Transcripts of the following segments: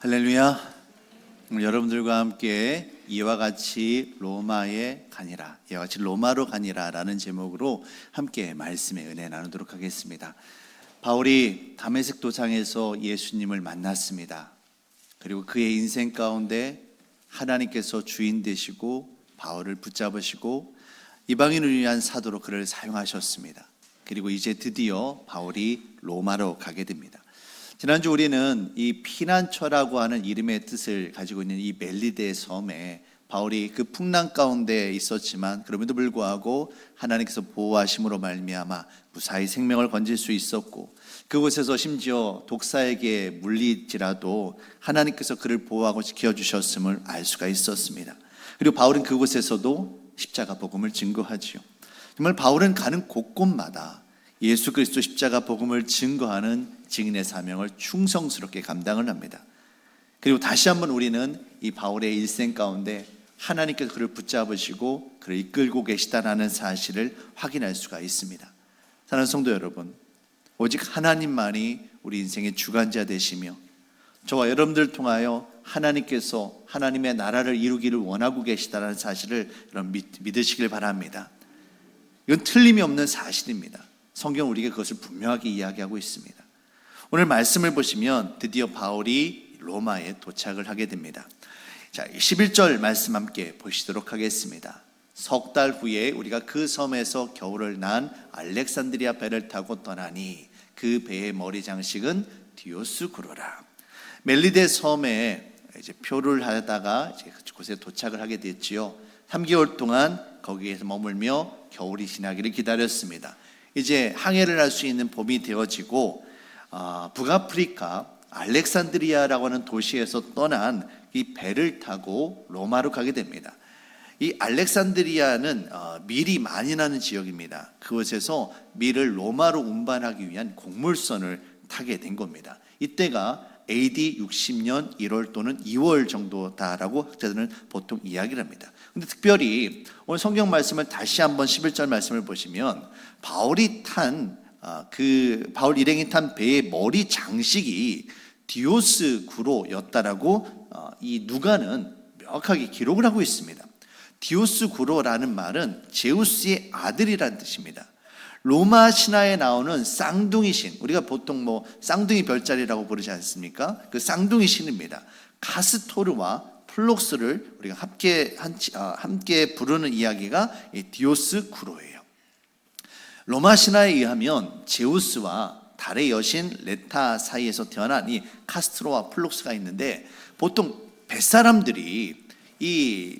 할렐루야. 오늘 여러분들과 함께 이와 같이 로마에 가니라, 이와 같이 로마로 가니라 라는 제목으로 함께 말씀의 은혜 나누도록 하겠습니다. 바울이 다메섹 도상에서 예수님을 만났습니다. 그리고 그의 인생 가운데 하나님께서 주인 되시고 바울을 붙잡으시고 이방인을 위한 사도로 그를 사용하셨습니다. 그리고 이제 드디어 바울이 로마로 가게 됩니다. 지난주 우리는 이 피난처라고 하는 이름의 뜻을 가지고 있는 이 멜리데 섬에 바울이 그 풍랑 가운데 있었지만 그럼에도 불구하고 하나님께서 보호하심으로 말미암아 무사히 생명을 건질 수 있었고, 그곳에서 심지어 독사에게 물릴지라도 하나님께서 그를 보호하고 지켜주셨음을 알 수가 있었습니다. 그리고 바울은 그곳에서도 십자가 복음을 증거하지요. 정말 바울은 가는 곳곳마다 예수 그리스도 십자가 복음을 증거하는 증인의 사명을 충성스럽게 감당을 합니다. 그리고 다시 한번 우리는 이 바울의 일생 가운데 하나님께서 그를 붙잡으시고 그를 이끌고 계시다라는 사실을 확인할 수가 있습니다. 사랑하는 성도 여러분, 오직 하나님만이 우리 인생의 주관자 되시며 저와 여러분들 통하여 하나님께서 하나님의 나라를 이루기를 원하고 계시다라는 사실을 여러분 믿으시길 바랍니다. 이건 틀림이 없는 사실입니다. 성경은 우리에게 그것을 분명하게 이야기하고 있습니다. 오늘 말씀을 보시면 드디어 바울이 로마에 도착을 하게 됩니다. 자, 11절 말씀 함께 보시도록 하겠습니다. 석 달 후에 우리가 그 섬에서 겨울을 난 알렉산드리아 배를 타고 떠나니 그 배의 머리 장식은 디오스구로라. 멜리데 섬에 이제 표를 하다가 이제 그곳에 도착을 하게 됐지요. 3개월 동안 거기에서 머물며 겨울이 지나기를 기다렸습니다. 이제 항해를 할 수 있는 봄이 되어지고 북아프리카 알렉산드리아라고 하는 도시에서 떠난 이 배를 타고 로마로 가게 됩니다. 이 알렉산드리아는 밀이 많이 나는 지역입니다. 그곳에서 밀을 로마로 운반하기 위한 곡물선을 타게 된 겁니다. 이때가 AD 60년 1월 또는 2월 정도다라고 학자들은 보통 이야기를 합니다. 근데 특별히 오늘 성경 말씀을 다시 한번 11절 말씀을 보시면 바울 일행이 탄 배의 머리 장식이 디오스 구로였다라고 이 누가는 명확하게 기록을 하고 있습니다. 디오스 구로라는 말은 제우스의 아들이라는 뜻입니다. 로마 신화에 나오는 쌍둥이 신, 우리가 보통 쌍둥이 별자리라고 부르지 않습니까? 그 쌍둥이 신입니다. 카스토르와 플록스를 우리가 함께 부르는 이야기가 이 디오스 구로예요. 로마 신화에 의하면 제우스와 달의 여신 레타 사이에서 태어난 이 카스토르와 플록스가 있는데, 보통 뱃사람들이 이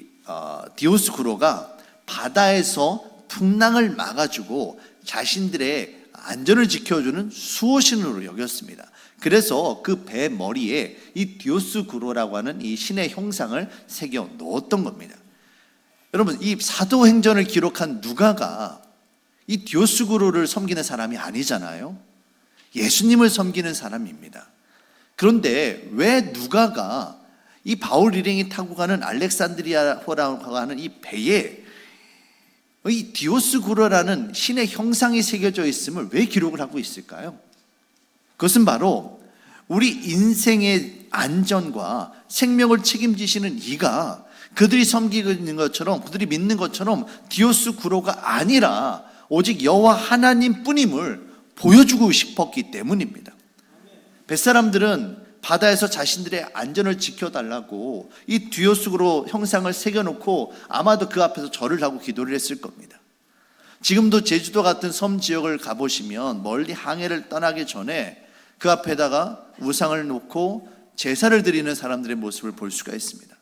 디오스 구로가 바다에서 풍랑을 막아주고 자신들의 안전을 지켜주는 수호신으로 여겼습니다. 그래서 그 배 머리에 이 디오스 구로라고 하는 이 신의 형상을 새겨 놓았던 겁니다. 여러분, 이 사도행전을 기록한 누가가 이 디오스 구로를 섬기는 사람이 아니잖아요. 예수님을 섬기는 사람입니다. 그런데 왜 누가가 이 바울 일행이 타고 가는 알렉산드리아호라고 하는 이 배에 이 디오스 구로라는 신의 형상이 새겨져 있음을 왜 기록을 하고 있을까요? 그것은 바로 우리 인생의 안전과 생명을 책임지시는 이가 그들이 섬기고 있는 것처럼, 그들이 믿는 것처럼 디오스 구로가 아니라 오직 여호와 하나님 뿐임을 보여주고 싶었기 때문입니다. 뱃사람들은 바다에서 자신들의 안전을 지켜달라고 이 디오스 구로 형상을 새겨놓고 아마도 그 앞에서 절을 하고 기도를 했을 겁니다. 지금도 제주도 같은 섬 지역을 가보시면 멀리 항해를 떠나기 전에 그 앞에다가 우상을 놓고 제사를 드리는 사람들의 모습을 볼 수가 있습니다.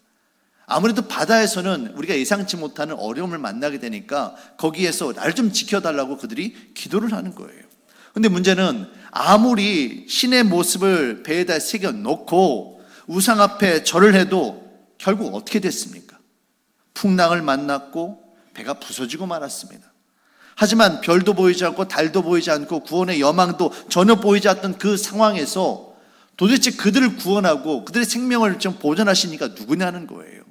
아무래도 바다에서는 우리가 예상치 못하는 어려움을 만나게 되니까 거기에서 날 좀 지켜달라고 그들이 기도를 하는 거예요. 근데 문제는 아무리 신의 모습을 배에다 새겨 놓고 우상 앞에 절을 해도 결국 어떻게 됐습니까? 풍랑을 만났고 배가 부서지고 말았습니다. 하지만 별도 보이지 않고 달도 보이지 않고 구원의 여망도 전혀 보이지 않던 그 상황에서 도대체 그들을 구원하고 그들의 생명을 좀 보존하시니까 누구냐는 거예요.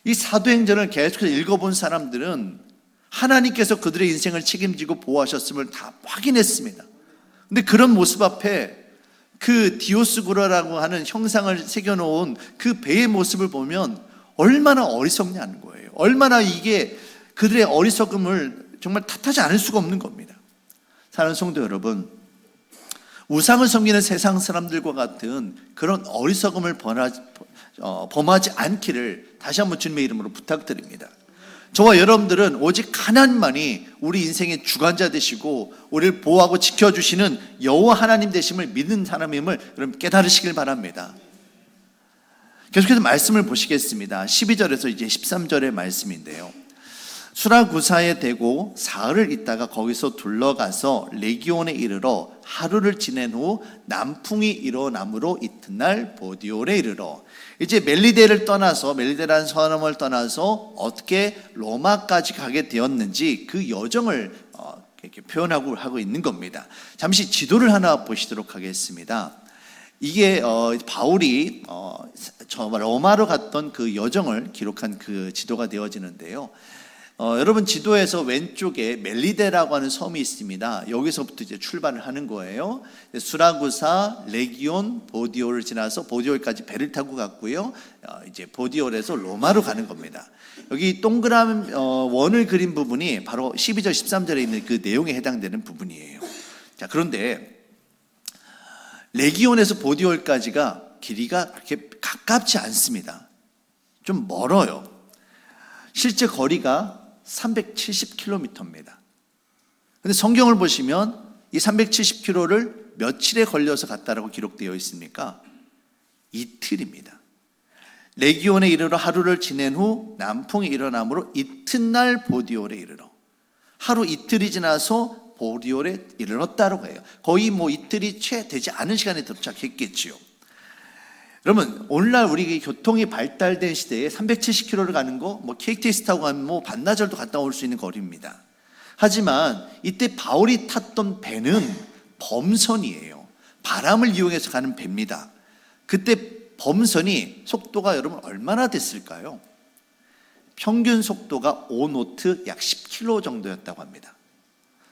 이 사도행전을 계속해서 읽어본 사람들은 하나님께서 그들의 인생을 책임지고 보호하셨음을 다 확인했습니다. 근데 그런 모습 앞에 그 디오스구로라고 하는 형상을 새겨놓은 그 배의 모습을 보면 얼마나 어리석냐는 거예요. 얼마나 이게 그들의 어리석음을 정말 탓하지 않을 수가 없는 겁니다. 사랑하는 성도 여러분, 우상을 섬기는 세상 사람들과 같은 그런 어리석음을 범하지 않기를 다시 한번 주님의 이름으로 부탁드립니다. 저와 여러분들은 오직 하나님만이 우리 인생의 주관자 되시고 우리를 보호하고 지켜주시는 여호와 하나님 되심을 믿는 사람임을 여러분 깨달으시길 바랍니다. 계속해서 말씀을 보시겠습니다. 12절에서 이제 13절의 말씀인데요. 수라구사에 대고 사흘을 있다가 거기서 둘러가서 레기온에 이르러 하루를 지낸 후 남풍이 일어남으로 이튿날 보디올에 이르러, 이제 멜리데를 떠나서, 멜리데라는 성을 떠나서 어떻게 로마까지 가게 되었는지 그 여정을 이렇게 하고 있는 겁니다. 잠시 지도를 하나 보시도록 하겠습니다. 이게 바울이 로마로 갔던 그 여정을 기록한 그 지도가 되어지는데요. 여러분 지도에서 왼쪽에 멜리데라고 하는 섬이 있습니다. 여기서부터 이제 출발을 하는 거예요. 수라구사, 레기온, 보디올을 지나서 보디올까지 배를 타고 갔고요. 이제 보디올에서 로마로 가는 겁니다. 여기 동그란 원을 그린 부분이 바로 12절, 13절에 있는 그 내용에 해당되는 부분이에요. 자, 그런데 레기온에서 보디올까지가 길이가 그렇게 가깝지 않습니다. 좀 멀어요. 실제 거리가 370km입니다. 근데 성경을 보시면 이 370km를 며칠에 걸려서 갔다라고 기록되어 있습니까? 이틀입니다. 레기온에 이르러 하루를 지낸 후 남풍이 일어남으로 이튿날 보디올에 이르러, 하루 이틀이 지나서 보디올에 이르렀다고 해요. 거의 이틀이 채 되지 않은 시간에 도착했겠지요. 여러분, 오늘날 우리 교통이 발달된 시대에 370km를 가는 거, KTX 타고 가면 반나절도 갔다 올 수 있는 거리입니다. 하지만 이때 바울이 탔던 배는 범선이에요. 바람을 이용해서 가는 배입니다. 그때 범선이 속도가 여러분 얼마나 됐을까요? 평균 속도가 5노트 약 10km 정도였다고 합니다.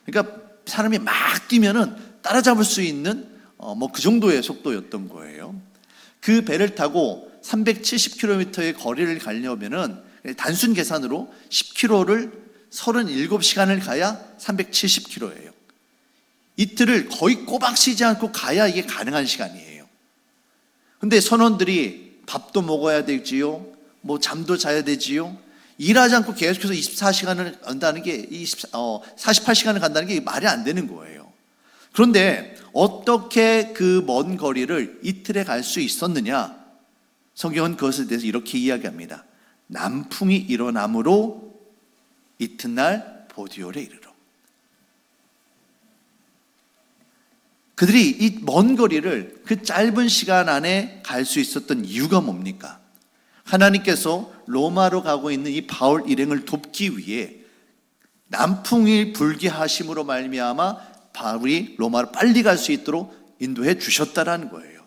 그러니까 사람이 막 뛰면은 따라잡을 수 있는 그 정도의 속도였던 거예요. 그 배를 타고 370km의 거리를 가려면은 단순 계산으로 10km를 37시간을 가야 370km예요. 이틀을 거의 꼬박 쉬지 않고 가야 이게 가능한 시간이에요. 근데 선원들이 밥도 먹어야 되지요. 잠도 자야 되지요. 일하지 않고 계속해서 24시간을 간다는 게 48시간을 간다는 게 말이 안 되는 거예요. 그런데 어떻게 그 먼 거리를 이틀에 갈 수 있었느냐? 성경은 그것에 대해서 이렇게 이야기합니다. 남풍이 일어남으로 이튿날 보디올에 이르러. 그들이 이 먼 거리를 그 짧은 시간 안에 갈 수 있었던 이유가 뭡니까? 하나님께서 로마로 가고 있는 이 바울 일행을 돕기 위해 남풍이 불게 하심으로 말미암아 바울이 로마로 빨리 갈 수 있도록 인도해 주셨다라는 거예요.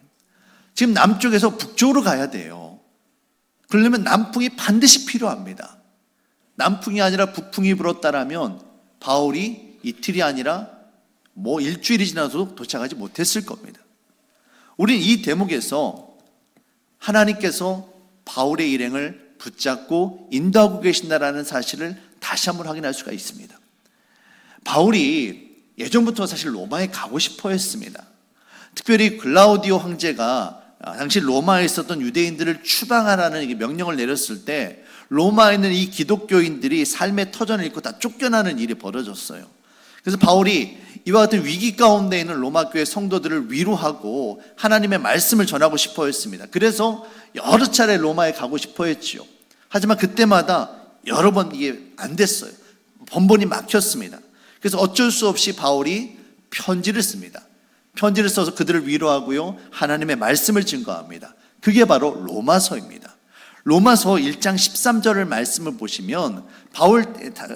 지금 남쪽에서 북쪽으로 가야 돼요. 그러려면 남풍이 반드시 필요합니다. 남풍이 아니라 북풍이 불었다라면 바울이 이틀이 아니라 일주일이 지나서도 도착하지 못했을 겁니다. 우리는 이 대목에서 하나님께서 바울의 일행을 붙잡고 인도하고 계신다라는 사실을 다시 한번 확인할 수가 있습니다. 바울이 예전부터 사실 로마에 가고 싶어 했습니다. 특별히 글라우디오 황제가 당시 로마에 있었던 유대인들을 추방하라는 명령을 내렸을 때 로마에 있는 이 기독교인들이 삶의 터전을 잃고 다 쫓겨나는 일이 벌어졌어요. 그래서 바울이 이와 같은 위기 가운데 있는 로마 교회 성도들을 위로하고 하나님의 말씀을 전하고 싶어 했습니다. 그래서 여러 차례 로마에 가고 싶어 했지요. 하지만 그때마다 여러 번 이게 안 됐어요. 번번이 막혔습니다. 그래서 어쩔 수 없이 바울이 편지를 씁니다. 편지를 써서 그들을 위로하고요, 하나님의 말씀을 증거합니다. 그게 바로 로마서입니다. 로마서 1장 13절을 말씀을 보시면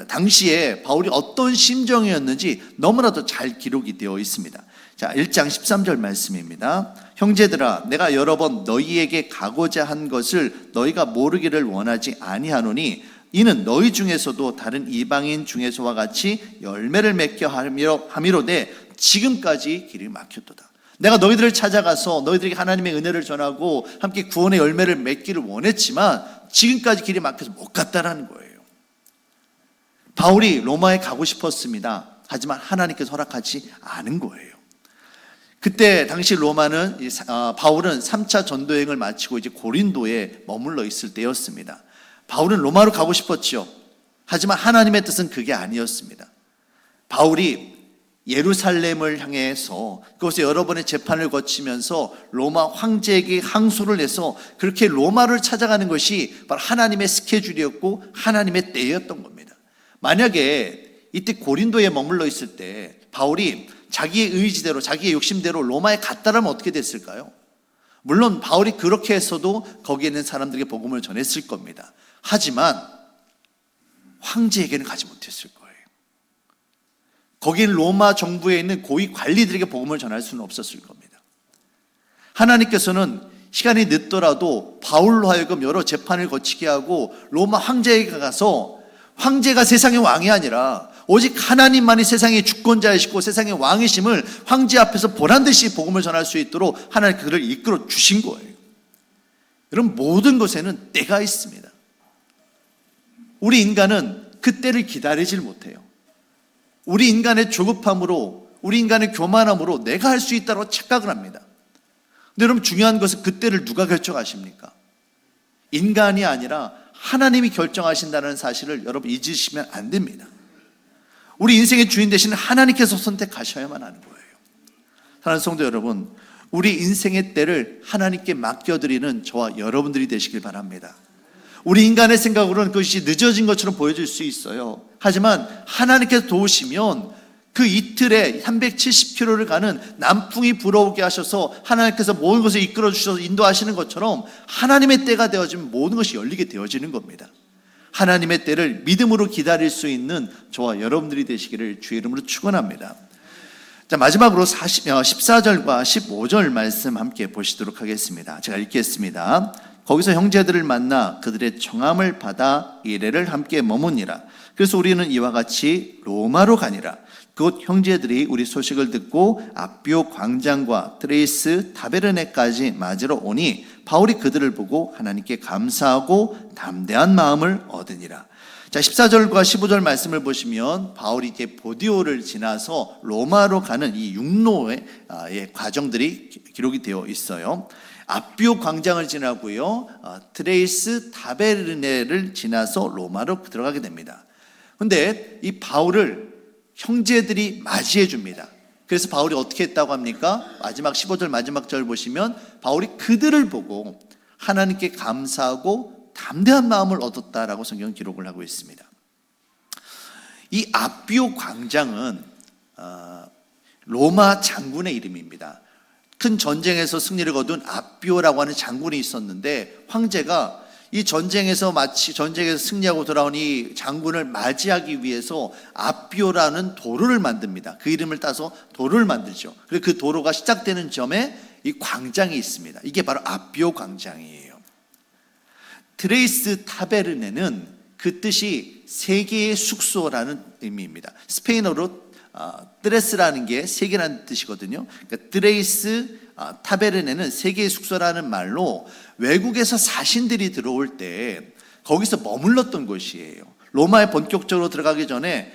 당시에 바울이 어떤 심정이었는지 너무나도 잘 기록이 되어 있습니다. 자, 1장 13절 말씀입니다. 형제들아, 내가 여러 번 너희에게 가고자 한 것을 너희가 모르기를 원하지 아니하노니 이는 너희 중에서도 다른 이방인 중에서와 같이 열매를 맺게 함이로되 지금까지 길이 막혔도다. 내가 너희들을 찾아가서 너희들에게 하나님의 은혜를 전하고 함께 구원의 열매를 맺기를 원했지만 지금까지 길이 막혀서 못 갔다라는 거예요. 바울이 로마에 가고 싶었습니다. 하지만 하나님께서 허락하지 않은 거예요. 그때 당시 바울은 3차 전도여행을 마치고 이제 고린도에 머물러 있을 때였습니다. 바울은 로마로 가고 싶었죠. 하지만 하나님의 뜻은 그게 아니었습니다. 바울이 예루살렘을 향해서 그곳에 여러 번의 재판을 거치면서 로마 황제에게 항소를 해서 그렇게 로마를 찾아가는 것이 바로 하나님의 스케줄이었고 하나님의 때였던 겁니다. 만약에 이때 고린도에 머물러 있을 때 바울이 자기의 의지대로 자기의 욕심대로 로마에 갔다라면 어떻게 됐을까요? 물론 바울이 그렇게 했어도 거기에 있는 사람들에게 복음을 전했을 겁니다. 하지만 황제에게는 가지 못했을 거예요. 거기는 로마 정부에 있는 고위 관리들에게 복음을 전할 수는 없었을 겁니다. 하나님께서는 시간이 늦더라도 바울로 하여금 여러 재판을 거치게 하고 로마 황제에게 가서 황제가 세상의 왕이 아니라 오직 하나님만이 세상의 주권자이시고 세상의 왕이심을 황제 앞에서 보란듯이 복음을 전할 수 있도록 하나님 그를 이끌어 주신 거예요. 여러분, 모든 것에는 때가 있습니다. 우리 인간은 그 때를 기다리질 못해요. 우리 인간의 조급함으로, 우리 인간의 교만함으로 내가 할 수 있다고 착각을 합니다. 근데 여러분, 중요한 것은 그 때를 누가 결정하십니까? 인간이 아니라 하나님이 결정하신다는 사실을 여러분 잊으시면 안 됩니다. 우리 인생의 주인 되신 하나님께서 선택하셔야만 하는 거예요. 사랑하는 성도 여러분, 우리 인생의 때를 하나님께 맡겨드리는 저와 여러분들이 되시길 바랍니다. 우리 인간의 생각으로는 그것이 늦어진 것처럼 보여질 수 있어요. 하지만 하나님께서 도우시면 그 이틀에 370km를 가는 남풍이 불어오게 하셔서 하나님께서 모든 것을 이끌어 주셔서 인도하시는 것처럼 하나님의 때가 되어지면 모든 것이 열리게 되어지는 겁니다. 하나님의 때를 믿음으로 기다릴 수 있는 저와 여러분들이 되시기를 주의 이름으로 축원합니다. 자, 마지막으로 14절과 15절 말씀 함께 보시도록 하겠습니다. 제가 읽겠습니다. 거기서 형제들을 만나 그들의 청함을 받아 이레를 함께 머무니라. 그래서 우리는 이와 같이 로마로 가니라. 곧 형제들이 우리 소식을 듣고 아비오 광장과 트레이스 타베르네까지 맞으러 오니 바울이 그들을 보고 하나님께 감사하고 담대한 마음을 얻으니라. 자, 14절과 15절 말씀을 보시면 바울이 이제 보디오를 지나서 로마로 가는 이 육로의 과정들이 기록이 되어 있어요. 아비오 광장을 지나고요, 트레이스 타베르네를 지나서 로마로 들어가게 됩니다. 그런데 이 바울을 형제들이 맞이해 줍니다. 그래서 바울이 어떻게 했다고 합니까? 마지막 15절 마지막 절 보시면 바울이 그들을 보고 하나님께 감사하고 담대한 마음을 얻었다라고 성경은 기록을 하고 있습니다. 이 아비오 광장은 로마 장군의 이름입니다. 큰 전쟁에서 승리를 거둔 아비오라고 하는 장군이 있었는데 황제가 이 전쟁에서 승리하고 돌아온 이 장군을 맞이하기 위해서 아비오라는 도로를 만듭니다. 그 이름을 따서 도로를 만들죠. 그리고 그 도로가 시작되는 점에 이 광장이 있습니다. 이게 바로 아비오 광장이에요. 트레이스 타베르네는 그 뜻이 세계의 숙소라는 의미입니다. 스페인어로 트레스라는 게 세계라는 뜻이거든요. 그러니까 트레이스 타베르네는 세계의 숙소라는 말로 외국에서 사신들이 들어올 때 거기서 머물렀던 곳이에요. 로마에 본격적으로 들어가기 전에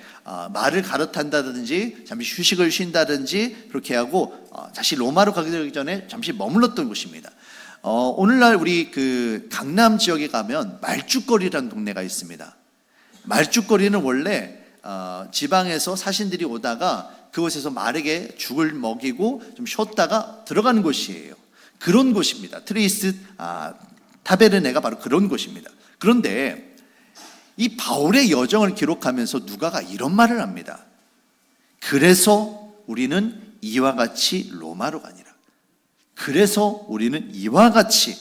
말을 갈아탄다든지 잠시 휴식을 쉰다든지 그렇게 하고 다시 로마로 가기 전에 잠시 머물렀던 곳입니다. 오늘날 우리 그 강남 지역에 가면 말죽거리라는 동네가 있습니다. 말죽거리는 원래 지방에서 사신들이 오다가 그곳에서 말에게 죽을 먹이고 좀 쉬었다가 들어가는 곳이에요. 그런 곳입니다. 트레이스 타베르네가 바로 그런 곳입니다. 그런데 이 바울의 여정을 기록하면서 누가가 이런 말을 합니다. 그래서 우리는 이와 같이 로마로 가니라. 그래서 우리는 이와 같이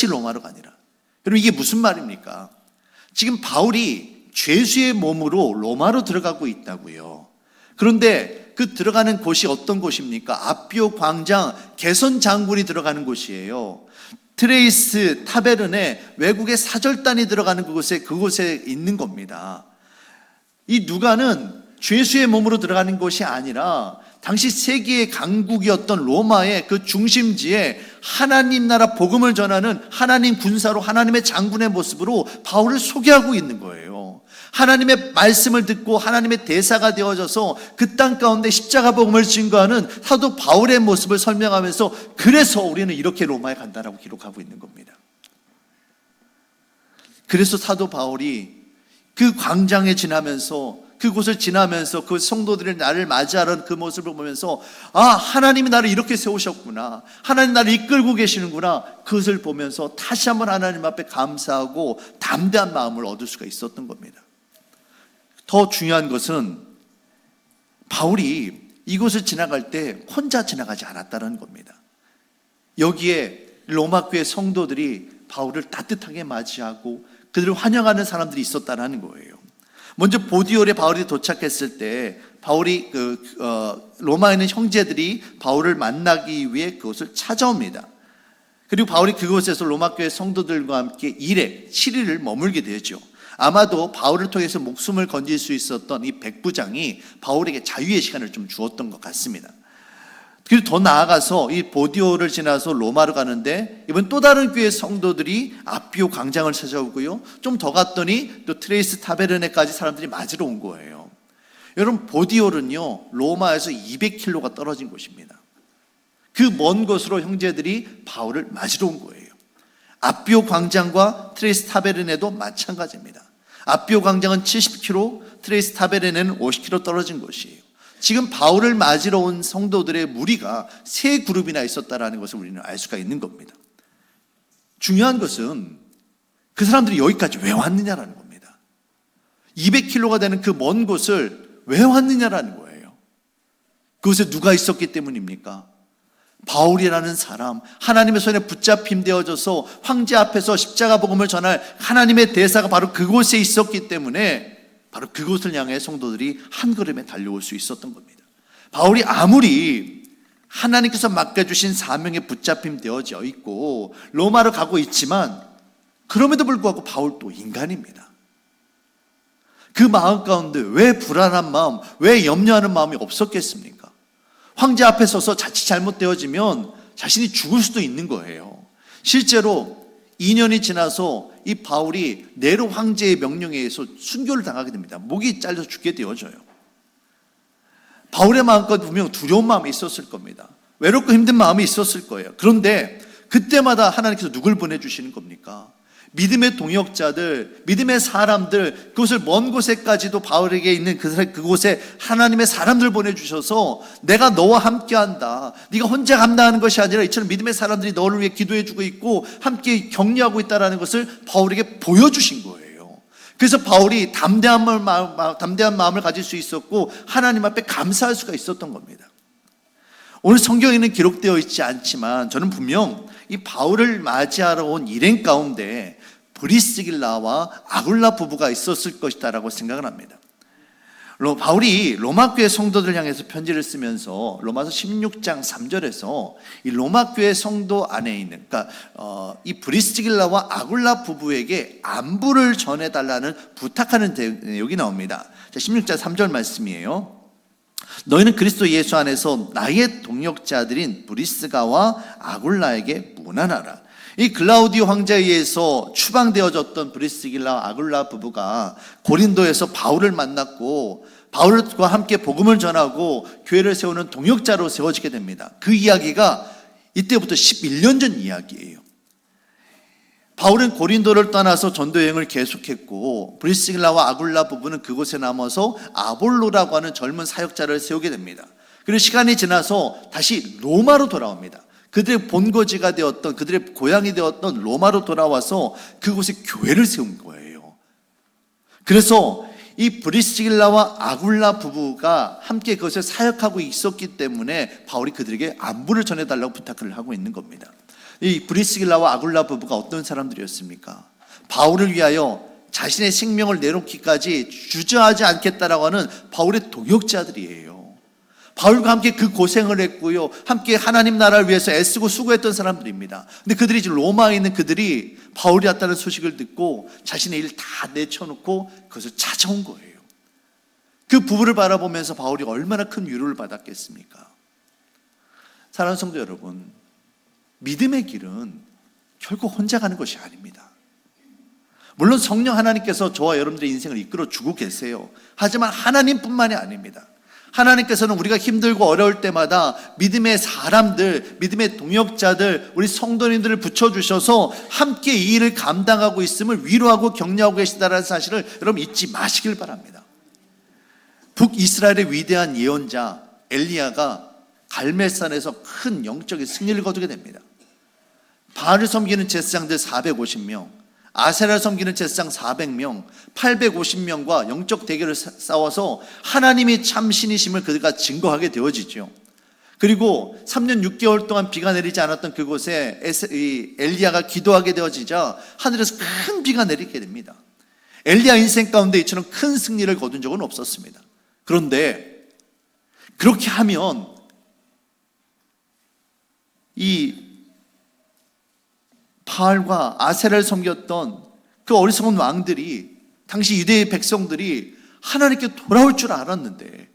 로마로 가니라. 여러분, 이게 무슨 말입니까? 지금 바울이 죄수의 몸으로 로마로 들어가고 있다고요. 그런데 그 들어가는 곳이 어떤 곳입니까? 아비오 광장 개선 장군이 들어가는 곳이에요. 트레이스 타베르네 외국의 사절단이 들어가는 그곳에 있는 겁니다. 이 누가는 죄수의 몸으로 들어가는 곳이 아니라 당시 세계의 강국이었던 로마의 그 중심지에 하나님 나라 복음을 전하는 하나님 군사로, 하나님의 장군의 모습으로 바울을 소개하고 있는 거예요. 하나님의 말씀을 듣고 하나님의 대사가 되어져서 그 땅 가운데 십자가 복음을 증거하는 사도 바울의 모습을 설명하면서, 그래서 우리는 이렇게 로마에 간다라고 기록하고 있는 겁니다. 그래서 사도 바울이 그 광장에 지나면서, 그곳을 지나면서 그 성도들이 나를 맞이하는 그 모습을 보면서, 아, 하나님이 나를 이렇게 세우셨구나, 하나님 나를 이끌고 계시는구나, 그것을 보면서 다시 한번 하나님 앞에 감사하고 담대한 마음을 얻을 수가 있었던 겁니다. 더 중요한 것은 바울이 이곳을 지나갈 때 혼자 지나가지 않았다는 겁니다. 여기에 로마 교회 성도들이 바울을 따뜻하게 맞이하고 그들을 환영하는 사람들이 있었다는 거예요. 먼저 보디올에 바울이 도착했을 때 바울이 로마에 있는 형제들이 바울을 만나기 위해 그곳을 찾아옵니다. 그리고 바울이 그곳에서 로마 교회 성도들과 함께 7일을 머물게 되죠. 아마도 바울을 통해서 목숨을 건질 수 있었던 이 백부장이 바울에게 자유의 시간을 좀 주었던 것 같습니다. 그리고 더 나아가서 이 보디오를 지나서 로마로 가는데, 이번 또 다른 교회 성도들이 아피오 광장을 찾아오고요, 좀 더 갔더니 또 트레이스 타베르네까지 사람들이 맞으러 온 거예요. 여러분, 보디올은요 로마에서 200km가 떨어진 곳입니다. 그 먼 곳으로 형제들이 바울을 맞으러 온 거예요. 아피오 광장과 트레이스 타베르네도 마찬가지입니다. 아피오 광장은 70km, 트레이스 타베르네는 50km 떨어진 곳이에요. 지금 바울을 맞으러 온 성도들의 무리가 3그룹이나 있었다는 것을 우리는 알 수가 있는 겁니다. 중요한 것은 그 사람들이 여기까지 왜 왔느냐라는 겁니다. 200km가 되는 그 먼 곳을 왜 왔느냐라는 거예요. 그곳에 누가 있었기 때문입니까? 바울이라는 사람, 하나님의 손에 붙잡힘 되어져서 황제 앞에서 십자가 복음을 전할 하나님의 대사가 바로 그곳에 있었기 때문에 바로 그곳을 향해 성도들이 한 걸음에 달려올 수 있었던 겁니다. 바울이 아무리 하나님께서 맡겨주신 사명에 붙잡힘 되어져 있고 로마로 가고 있지만, 그럼에도 불구하고 바울도 인간입니다. 그 마음 가운데 왜 불안한 마음, 왜 염려하는 마음이 없었겠습니까? 황제 앞에 서서 자칫 잘못되어지면 자신이 죽을 수도 있는 거예요. 실제로 2년이 지나서 이 바울이 네로 황제의 명령에 의해서 순교를 당하게 됩니다. 목이 잘려서 죽게 되어져요. 바울의 마음껏 분명 두려운 마음이 있었을 겁니다. 외롭고 힘든 마음이 있었을 거예요. 그런데 그때마다 하나님께서 누굴 보내주시는 겁니까? 믿음의 동역자들, 믿음의 사람들, 그곳을 먼 곳에까지도 바울에게 있는 그곳에 하나님의 사람들 보내주셔서 내가 너와 함께한다, 네가 혼자 감당하는 것이 아니라 이처럼 믿음의 사람들이 너를 위해 기도해주고 있고 함께 격려하고 있다는 것을 바울에게 보여주신 거예요. 그래서 바울이 담대한 마음을 가질 수 있었고 하나님 앞에 감사할 수가 있었던 겁니다. 오늘 성경에는 기록되어 있지 않지만 저는 분명 이 바울을 맞이하러 온 일행 가운데 브리스길라와 아굴라 부부가 있었을 것이다라고 생각을 합니다. 바울이 로마 교회 성도들 향해서 편지를 쓰면서 로마서 16장 3절에서 이 로마 교회 성도 안에 있는, 그러니까 이 브리스길라와 아굴라 부부에게 안부를 전해달라는 부탁하는 내용이 나옵니다. 16장 3절 말씀이에요. 너희는 그리스도 예수 안에서 나의 동역자들인 브리스가와 아굴라에게 문안하라. 이 글라우디오 황제에 의해서 추방되어졌던 브리스길라 아굴라 부부가 고린도에서 바울을 만났고 바울과 함께 복음을 전하고 교회를 세우는 동역자로 세워지게 됩니다. 그 이야기가 이때부터 11년 전 이야기예요. 바울은 고린도를 떠나서 전도 여행을 계속했고 브리스길라와 아굴라 부부는 그곳에 남아서 아볼로라고 하는 젊은 사역자를 세우게 됩니다. 그리고 시간이 지나서 다시 로마로 돌아옵니다. 그들의 본거지가 되었던, 그들의 고향이 되었던 로마로 돌아와서 그곳에 교회를 세운 거예요. 그래서 이 브리스길라와 아굴라 부부가 함께 그것을 사역하고 있었기 때문에 바울이 그들에게 안부를 전해달라고 부탁을 하고 있는 겁니다. 이 브리스길라와 아굴라 부부가 어떤 사람들이었습니까? 바울을 위하여 자신의 생명을 내놓기까지 주저하지 않겠다라고 하는 바울의 동역자들이에요. 바울과 함께 그 고생을 했고요, 함께 하나님 나라를 위해서 애쓰고 수고했던 사람들입니다. 근데 그들이 지금 로마에 있는 그들이 바울이 왔다는 소식을 듣고 자신의 일을 다 내쳐놓고 그것을 찾아온 거예요. 그 부부를 바라보면서 바울이 얼마나 큰 위로를 받았겠습니까? 사랑하는 성도 여러분, 믿음의 길은 결코 혼자 가는 것이 아닙니다. 물론 성령 하나님께서 저와 여러분들의 인생을 이끌어 주고 계세요. 하지만 하나님뿐만이 아닙니다. 하나님께서는 우리가 힘들고 어려울 때마다 믿음의 사람들, 믿음의 동역자들, 우리 성도님들을 붙여주셔서 함께 이 일을 감당하고 있음을 위로하고 격려하고 계시다는 사실을 여러분 잊지 마시길 바랍니다. 북이스라엘의 위대한 예언자 엘리야가 갈멜산에서 큰 영적인 승리를 거두게 됩니다. 바알을 섬기는 제사장들 450명, 아세라를 섬기는 제사장 400명, 850명과 영적 대결을 싸워서 하나님이 참 신이심을 그가 증거하게 되어지죠. 그리고 3년 6개월 동안 비가 내리지 않았던 그곳에 엘리야가 기도하게 되어지자 하늘에서 큰 비가 내리게 됩니다. 엘리야 인생 가운데 이처럼 큰 승리를 거둔 적은 없었습니다. 그런데 그렇게 하면 이 바알과 아세라를 섬겼던 그 어리석은 왕들이, 당시 유대의 백성들이 하나님께 돌아올 줄 알았는데,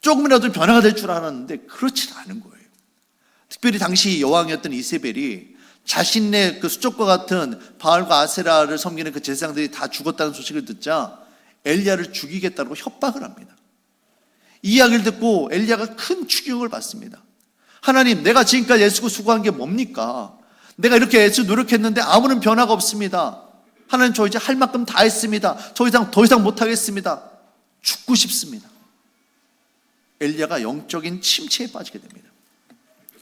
조금이라도 변화가 될 줄 알았는데 그렇지 않은 거예요. 특별히 당시 여왕이었던 이세벨이 자신의 그 수족과 같은 바알과 아세라를 섬기는 그 제사장들이 다 죽었다는 소식을 듣자 엘리야를 죽이겠다고 협박을 합니다. 이 이야기를 듣고 엘리야가 큰 충격을 받습니다. 하나님, 내가 지금까지 애쓰고 수고한 게 뭡니까? 내가 이렇게 애써 노력했는데 아무런 변화가 없습니다. 하나님, 저 이제 할 만큼 다 했습니다. 더 이상 못하겠습니다. 죽고 싶습니다. 엘리야가 영적인 침체에 빠지게 됩니다.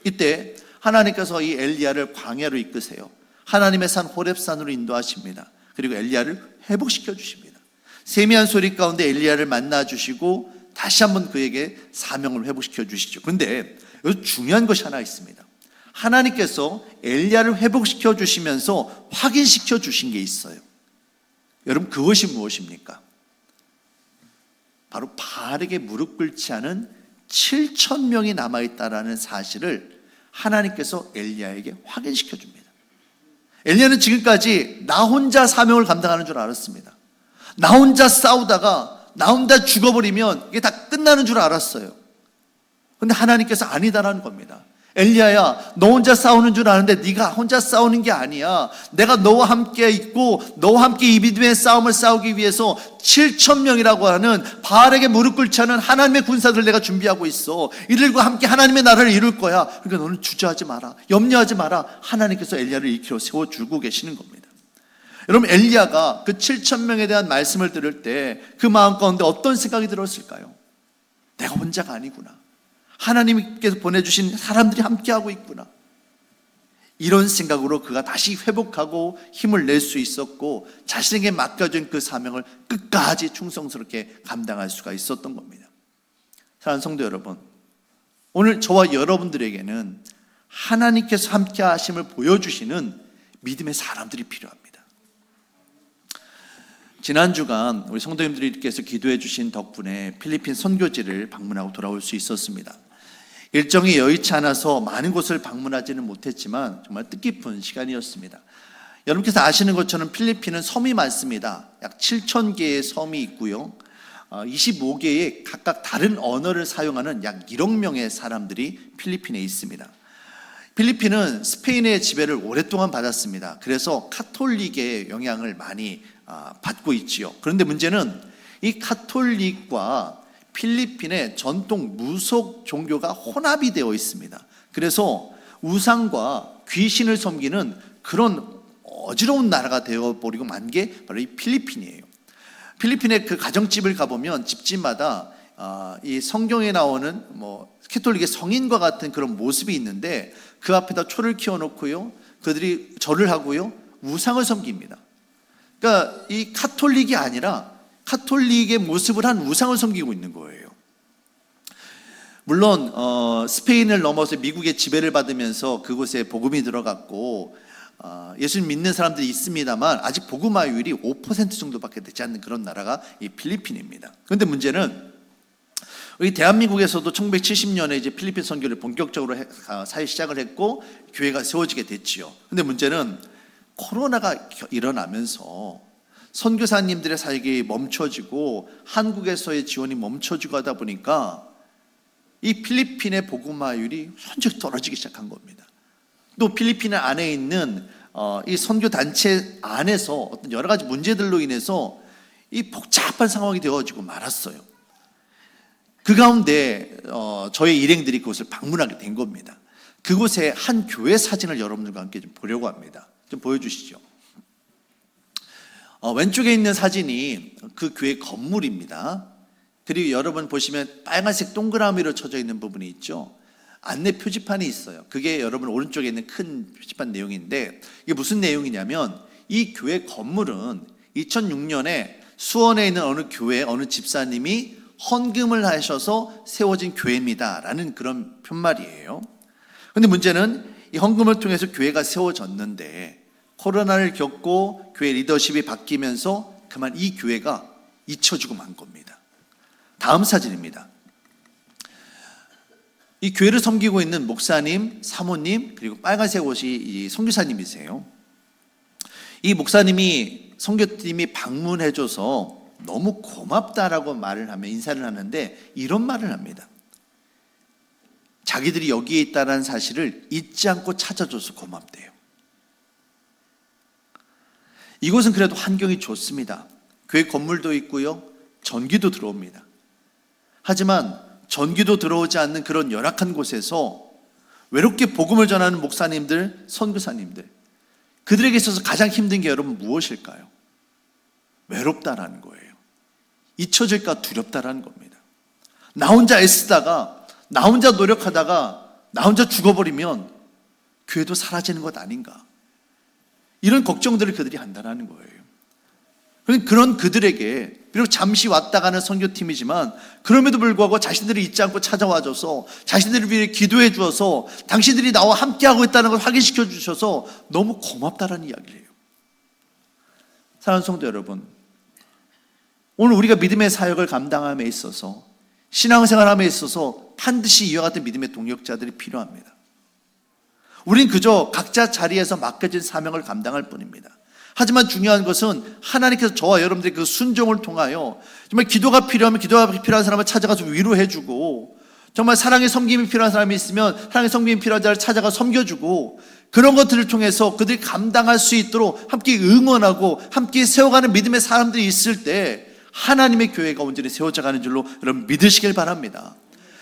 이때 하나님께서 이 엘리야를 광야로 이끄세요. 하나님의 산 호렙산으로 인도하십니다. 그리고 엘리야를 회복시켜 주십니다. 세미한 소리 가운데 엘리야를 만나 주시고 다시 한번 그에게 사명을 회복시켜 주시죠. 그런데 여기 중요한 것이 하나 있습니다. 하나님께서 엘리야를 회복시켜 주시면서 확인시켜 주신 게 있어요. 여러분, 그것이 무엇입니까? 바로 바알에게 무릎 꿇지 않은 7,000명이 남아있다라는 사실을 하나님께서 엘리야에게 확인시켜 줍니다. 엘리야는 지금까지 나 혼자 사명을 감당하는 줄 알았습니다. 나 혼자 싸우다가 나 혼자 죽어버리면 이게 다 끝나는 줄 알았어요. 그런데 하나님께서 아니다라는 겁니다. 엘리야야, 너 혼자 싸우는 줄 아는데 네가 혼자 싸우는 게 아니야. 내가 너와 함께 있고 너와 함께 이 믿음의 싸움을 싸우기 위해서 7,000명이라고 하는 바알에게 무릎 꿇지 않은 하나님의 군사들을 내가 준비하고 있어. 이들과 함께 하나님의 나라를 이룰 거야. 그러니까 너는 주저하지 마라, 염려하지 마라. 하나님께서 엘리야를 일으켜 세워주고 계시는 겁니다. 여러분, 엘리야가 그 7,000명에 대한 말씀을 들을 때 그 마음 가운데 어떤 생각이 들었을까요? 내가 혼자가 아니구나. 하나님께서 보내주신 사람들이 함께하고 있구나. 이런 생각으로 그가 다시 회복하고 힘을 낼 수 있었고 자신에게 맡겨진 그 사명을 끝까지 충성스럽게 감당할 수가 있었던 겁니다. 사랑하는 성도 여러분, 오늘 저와 여러분들에게는 하나님께서 함께 하심을 보여주시는 믿음의 사람들이 필요합니다. 지난 주간 우리 성도님들께서 기도해 주신 덕분에 필리핀 선교지를 방문하고 돌아올 수 있었습니다. 일정이 여의치 않아서 많은 곳을 방문하지는 못했지만 정말 뜻깊은 시간이었습니다. 여러분께서 아시는 것처럼 필리핀은 섬이 많습니다. 약 7,000개의 섬이 있고요. 25개의 각각 다른 언어를 사용하는 약 1억 명의 사람들이 필리핀에 있습니다. 필리핀은 스페인의 지배를 오랫동안 받았습니다. 그래서 카톨릭의 영향을 많이 받고 있지요. 그런데 문제는 이 카톨릭과 필리핀의 전통 무속 종교가 혼합이 되어 있습니다. 그래서 우상과 귀신을 섬기는 그런 어지러운 나라가 되어버리고 만 게 바로 이 필리핀이에요. 필리핀의 그 가정집을 가보면 집집마다 이 성경에 나오는 캐톨릭의 성인과 같은 그런 모습이 있는데 그 앞에다 초를 키워놓고요, 그들이 절을 하고요, 우상을 섬깁니다. 그러니까 이 카톨릭이 아니라 카톨릭의 모습을 한 우상을 섬기고 있는 거예요. 물론 스페인을 넘어서 미국의 지배를 받으면서 그곳에 복음이 들어갔고 예수님 믿는 사람들이 있습니다만 아직 복음화율이 5% 정도밖에 되지 않는 그런 나라가 이 필리핀입니다. 그런데 문제는 우리 대한민국에서도 1970년에 이제 필리핀 선교를 본격적으로 사회 시작을 했고 교회가 세워지게 됐지요. 그런데 문제는 코로나가 일어나면서 선교사님들의 사역이 멈춰지고 한국에서의 지원이 멈춰지고 하다 보니까 이 필리핀의 복음화율이 현저히 떨어지기 시작한 겁니다. 또 필리핀 안에 있는 이 선교 단체 안에서 어떤 여러 가지 문제들로 인해서 이 복잡한 상황이 되어지고 말았어요. 그 가운데 저의 일행들이 그곳을 방문하게 된 겁니다. 그곳에 한 교회 사진을 여러분들과 함께 좀 보려고 합니다. 좀 보여주시죠. 왼쪽에 있는 사진이 그 교회 건물입니다. 그리고 여러분 보시면 빨간색 동그라미로 쳐져 있는 부분이 있죠. 안내 표지판이 있어요. 그게 여러분 오른쪽에 있는 큰 표지판 내용인데, 이게 무슨 내용이냐면 이 교회 건물은 2006년에 수원에 있는 어느 교회 어느 집사님이 헌금을 하셔서 세워진 교회입니다 라는 그런 편말이에요. 그런데 문제는 이 헌금을 통해서 교회가 세워졌는데 코로나를 겪고 교회 리더십이 바뀌면서 그만 이 교회가 잊혀지고 만 겁니다. 다음 사진입니다. 이 교회를 섬기고 있는 목사님, 사모님, 그리고 빨간색 옷이 이 선교사님이세요. 이 목사님이 선교팀이 방문해줘서 너무 고맙다라고 말을 하며 인사를 하는데 이런 말을 합니다. 자기들이 여기에 있다는 사실을 잊지 않고 찾아줘서 고맙대요. 이곳은 그래도 환경이 좋습니다. 교회 건물도 있고요, 전기도 들어옵니다. 하지만 전기도 들어오지 않는 그런 열악한 곳에서 외롭게 복음을 전하는 목사님들, 선교사님들, 그들에게 있어서 가장 힘든 게 여러분 무엇일까요? 외롭다라는 거예요. 잊혀질까 두렵다라는 겁니다. 나 혼자 애쓰다가, 나 혼자 노력하다가 나 혼자 죽어버리면 교회도 사라지는 것 아닌가, 이런 걱정들을 그들이 한다는 거예요. 그런 그들에게 비록 잠시 왔다 가는 선교팀이지만 그럼에도 불구하고 자신들이 잊지 않고 찾아와줘서 자신들을 위해 기도해 주어서 당신들이 나와 함께하고 있다는 걸 확인시켜 주셔서 너무 고맙다라는 이야기를 해요. 사랑하는 성도 여러분, 오늘 우리가 믿음의 사역을 감당함에 있어서, 신앙생활함에 있어서 반드시 이와 같은 믿음의 동역자들이 필요합니다. 우린 그저 각자 자리에서 맡겨진 사명을 감당할 뿐입니다. 하지만 중요한 것은 하나님께서 저와 여러분들의 그 순종을 통하여 정말 기도가 필요하면 기도가 필요한 사람을 찾아가서 위로해주고, 정말 사랑의 섬김이 필요한 사람이 있으면 사랑의 섬김이 필요한 자를 찾아가 섬겨주고, 그런 것들을 통해서 그들이 감당할 수 있도록 함께 응원하고 함께 세워가는 믿음의 사람들이 있을 때 하나님의 교회가 온전히 세워져가는 줄로 여러분 믿으시길 바랍니다.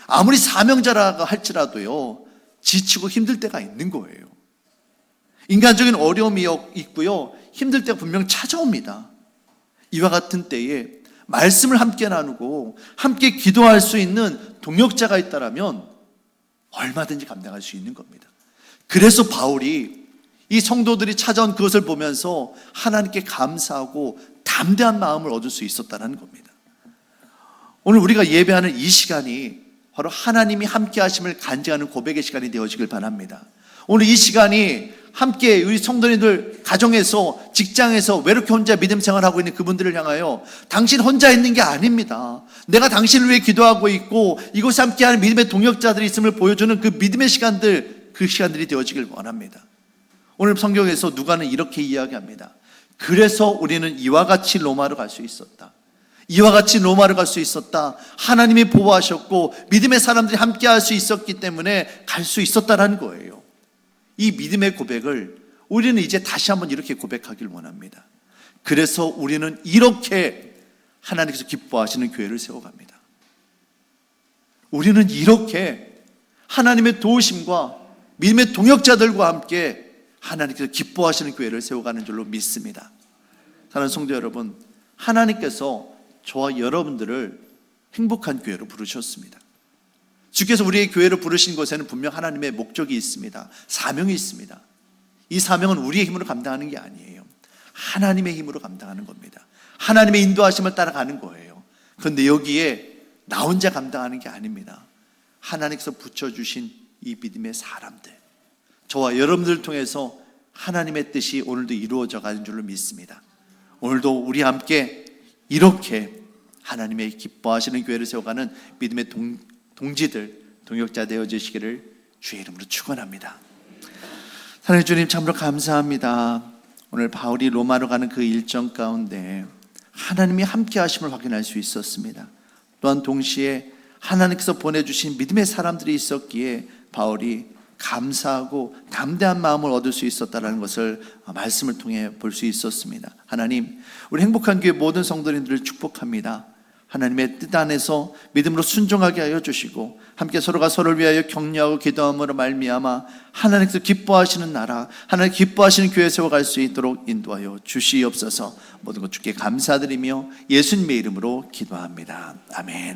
아무리 사명자라고 할지라도요, 지치고 힘들 때가 있는 거예요. 인간적인 어려움이 있고요, 힘들 때가 분명 찾아옵니다. 이와 같은 때에 말씀을 함께 나누고 함께 기도할 수 있는 동역자가 있다면 얼마든지 감당할 수 있는 겁니다. 그래서 바울이 이 성도들이 찾아온 그것을 보면서 하나님께 감사하고 담대한 마음을 얻을 수 있었다는 겁니다. 오늘 우리가 예배하는 이 시간이 바로 하나님이 함께 하심을 간증하는 고백의 시간이 되어지길 바랍니다. 오늘 이 시간이 함께 우리 성도님들 가정에서, 직장에서 외롭게 혼자 믿음 생활하고 있는 그분들을 향하여 당신 혼자 있는 게 아닙니다, 내가 당신을 위해 기도하고 있고 이곳에 함께하는 믿음의 동역자들이 있음을 보여주는 그 믿음의 시간들, 그 시간들이 되어지길 원합니다. 오늘 성경에서 누가는 이렇게 이야기합니다. 그래서 우리는 이와 같이 로마로 갈 수 있었다. 이와 같이 로마를 갈 수 있었다. 하나님이 보호하셨고 믿음의 사람들이 함께할 수 있었기 때문에 갈 수 있었다라는 거예요. 이 믿음의 고백을 우리는 이제 다시 한번 이렇게 고백하길 원합니다. 그래서 우리는 이렇게 하나님께서 기뻐하시는 교회를 세워갑니다. 우리는 이렇게 하나님의 도우심과 믿음의 동역자들과 함께 하나님께서 기뻐하시는 교회를 세워가는 줄로 믿습니다. 사랑하는 성도 여러분, 하나님께서 저와 여러분들을 행복한 교회로 부르셨습니다. 주께서 우리의 교회를 부르신 것에는 분명 하나님의 목적이 있습니다. 사명이 있습니다. 이 사명은 우리의 힘으로 감당하는 게 아니에요. 하나님의 힘으로 감당하는 겁니다. 하나님의 인도하심을 따라가는 거예요. 그런데 여기에 나 혼자 감당하는 게 아닙니다. 하나님께서 붙여주신 이 믿음의 사람들, 저와 여러분들을 통해서 하나님의 뜻이 오늘도 이루어져 가는 줄로 믿습니다. 오늘도 우리 함께 이렇게 하나님의 기뻐하시는 교회를 세워가는 믿음의 동지들, 동역자 되어주시기를 주의 이름으로 축원합니다. 사랑하는 주님, 참으로 감사합니다. 오늘 바울이 로마로 가는 그 일정 가운데 하나님이 함께 하심을 확인할 수 있었습니다. 또한 동시에 하나님께서 보내주신 믿음의 사람들이 있었기에 바울이 감사하고 담대한 마음을 얻을 수 있었다는 것을 말씀을 통해 볼 수 있었습니다. 하나님, 우리 행복한 교회 모든 성도님들을 축복합니다. 하나님의 뜻 안에서 믿음으로 순종하게 하여 주시고 함께 서로가 서로를 위하여 격려하고 기도함으로 말미암아 하나님께서 기뻐하시는 나라, 하나님 기뻐하시는 교회 세워갈 수 있도록 인도하여 주시옵소서. 모든 것 주께 감사드리며 예수님의 이름으로 기도합니다. 아멘.